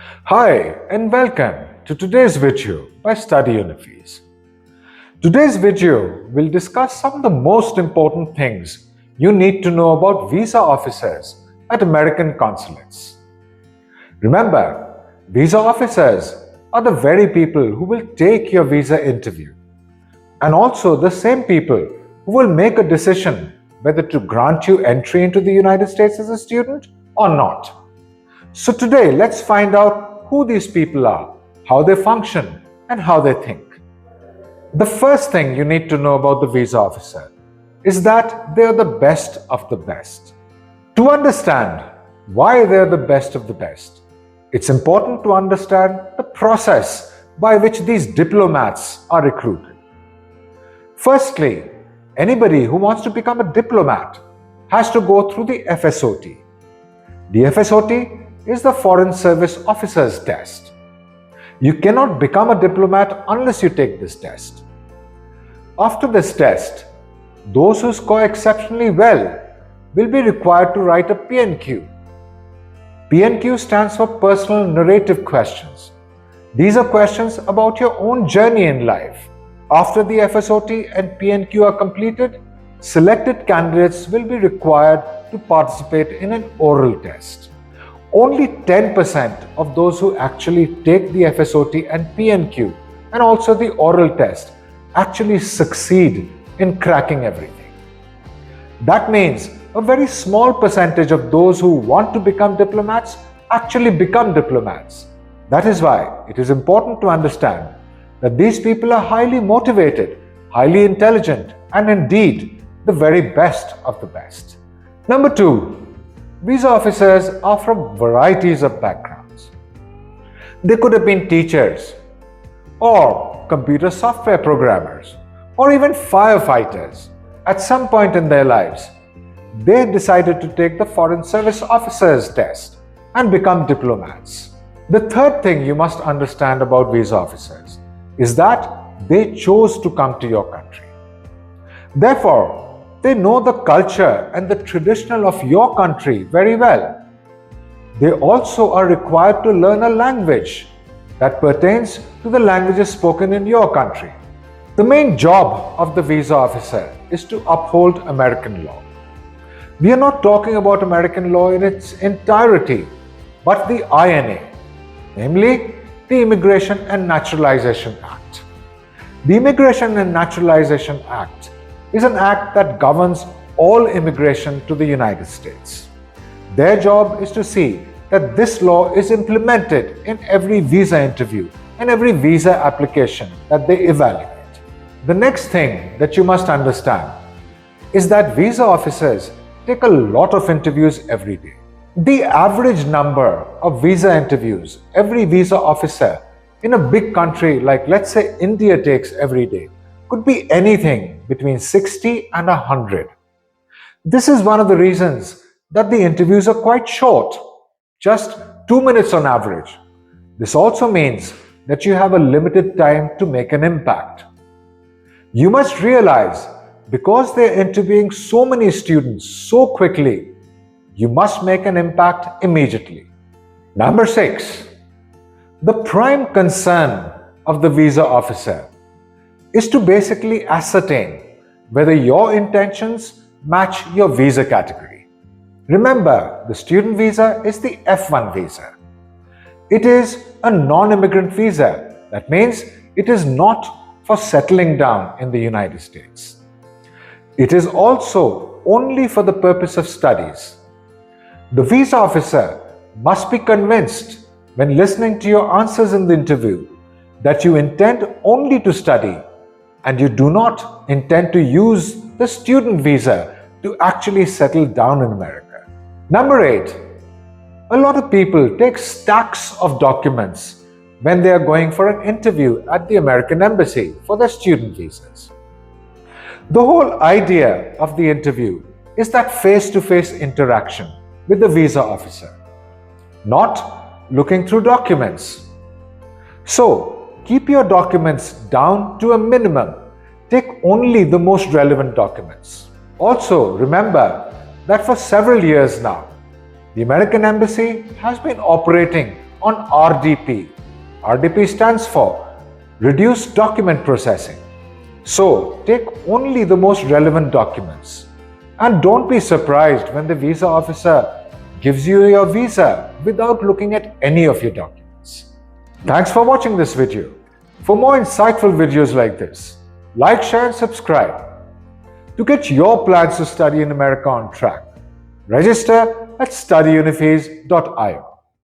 Hi and welcome to today's video by Study Unifees. Today's video will discuss some of the most important things you need to know about visa officers at American consulates. Remember, visa officers are the very people who will take your visa interview and also the same people who will make a decision whether to grant you entry into the United States as a student or not. So today, let's find out who these people are, how they function, and how they think. The first thing you need to know about the visa officer is that they are the best of the best. To understand why they are the best of the best, it's important to understand the process by which these diplomats are recruited. Firstly, anybody who wants to become a diplomat has to go through the FSOT. The FSOT is the Foreign Service Officers Test. You cannot become a diplomat unless you take this test. After this test, those who score exceptionally well will be required to write a PNQ. PNQ stands for Personal Narrative Questions. These are questions about your own journey in life. After the FSOT and PNQ are completed, selected candidates will be required to participate in an oral test. Only 10% of those who actually take the FSOT and PNQ and also the oral test actually succeed in cracking everything. That means a very small percentage of those who want to become diplomats actually become diplomats. That is why it is important to understand that these people are highly motivated, highly intelligent, and indeed the very best of the best. Number two, visa officers are from varieties of backgrounds. They could have been teachers, or computer software programmers, or even firefighters. At some point in their lives, they decided to take the Foreign Service Officers Test and become diplomats. The third thing you must understand about visa officers is that they chose to come to your country. Therefore, they know the culture and the traditional of your country very well. They also are required to learn a language that pertains to the languages spoken in your country. The main job of the visa officer is to uphold American law. We are not talking about American law in its entirety, but the INA, namely the Immigration and Naturalization Act. The Immigration and Naturalization Act is an act that governs all immigration to the United States. Their job is to see that this law is implemented in every visa interview and every visa application that they evaluate. The next thing that you must understand is that visa officers take a lot of interviews every day. The average number of visa interviews every visa officer in a big country like, let's say, India takes every day could be anything between 60 and 100. This is one of the reasons that the interviews are quite short, just 2 minutes on average. This also means that you have a limited time to make an impact. You must realize, because they're interviewing so many students so quickly, you must make an impact immediately. Number 6, the prime concern of the visa officer is to basically ascertain whether your intentions match your visa category. Remember, the student visa is the F1 visa. It is a non-immigrant visa. That means it is not for settling down in the United States. It is also only for the purpose of studies. The visa officer must be convinced when listening to your answers in the interview that you intend only to study and you do not intend to use the student visa to actually settle down in America. Number 8, a lot of people take stacks of documents when they are going for an interview at the American Embassy for their student visas. The whole idea of the interview is that face-to-face interaction with the visa officer, not looking through documents. So, keep your documents down to a minimum. Take only the most relevant documents. Also, remember that for several years now, the American Embassy has been operating on RDP. RDP stands for Reduced Document Processing. So, take only the most relevant documents. And don't be surprised when the visa officer gives you your visa without looking at any of your documents. Thanks for watching this video. For more insightful videos like this, like, share and subscribe. To get your plans to study in America on track, register at studyunifees.io.